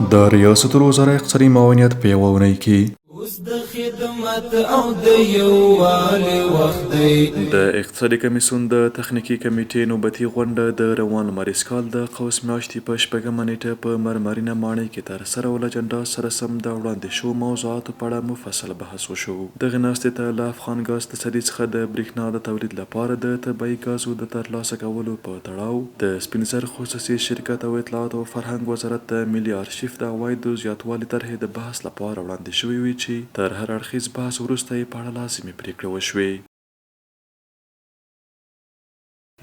د ریاست الوزرا اقتصادي معاونیت په یوه اونۍ کې اوس د خدمت او د یووالي وخت دی. د اقتصادي کمیسیون د تخنیکي کمیټې نوبتي غونډه د روان لمریز کال د قوس میاشتې په شپږمه نیټه په مرمرینه ماڼۍ کې ترسره ول. اجنډا سره سم د وړاندې شوو موضوعاتو په اړه مفصل بحث وشو. دغې ناستې ته له افغان ګاز تصدي څخه د برېښنا د تولید لپاره د طبیعي ګازو د ترلاسه کولو په تړاو د سپین زر خصوصي شرکت او اطلاعات او فرهنګ وزارت د ملي ارشیف د عوایدو زیاتوالي طرحې د بحث لپاره وړاندې شوې وې چې تر هر اړخیز بحث وروسته یې په اړه لازمي پرېکړې وشوې.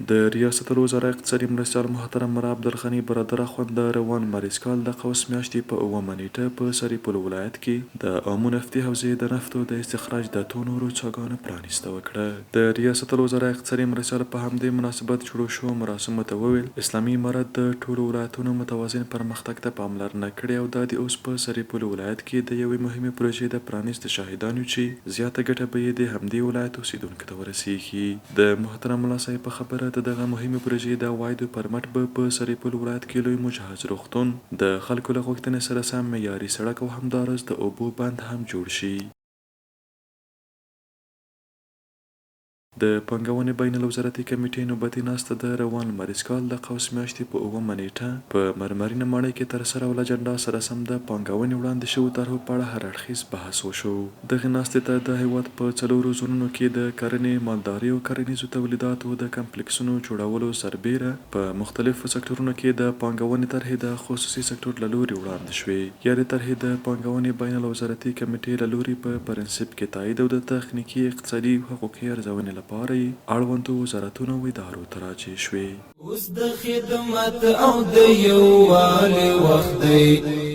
د ریاست الوزرا اقتصادي مرستیال محترم میر عبدالغني برادر اخوند د روان لمریز کال د قوس میاشتې په اوومه نیټه په سرپل ولایت کې د آمو نفتي حوزې د نفتو د استخراج د اتو نورو څاګانو پرانیسته وکړه. د ریاست الوزرا اقتصادي مرستیال په همدې مناسبت جوړو شوو مراسمو ته وویل اسلامي امارت د ټولو ولایتونو متوازن پرمختګ ته پاملرنه کړې او دا د اوس په سرپل ولایت کې د یوې مهمې پروژې د پرانیست شاهدان یو چې زیاته ګټه به یې د همدې ولایت اوسیدونکو ته ورسیږي. د محترم ملا صاحب په خبره د دغه مهمې پروژې د عوایدو پر مټ به په سرپل ولایت کې لوی مجهز روغتون، د خلکو له غوښتنې سره سم معیاري سړک او همداراز د اوبو بند هم جوړ شي. د پانګونې بین الوزارتي کمیټې نوبتي ناسته د روان لمریز کال د قوس میاشتې په اوومه نیټه په مرمرینه ماڼۍ کې ترسره ول. اجنډا سره سم د پانګونې وړاندې شوو طرحو په اړه هر اړخیز بحث وشو. دغې ناستې ته د هیواد په څلورو زونونو کې د کرنې، مالدارۍ او کرنیزو تولیداتو د کمپلیکسونو جوړولو سربیره په مختلفو سکتورونو کې د پانګونې طرحې د خصوصي سکتور له لوري وړاندې شوې. یعنې طرحې د پانګونې بین الوزارتي کمیټې له لوري په پرنسپ کې تایید او د تخنیکي، اقتصادي او حقوقي ارزونې لپاره اړوندو وزارتونو او ادارو ته راجع شوې. اوس د خدمت او د یووالي وخت دی.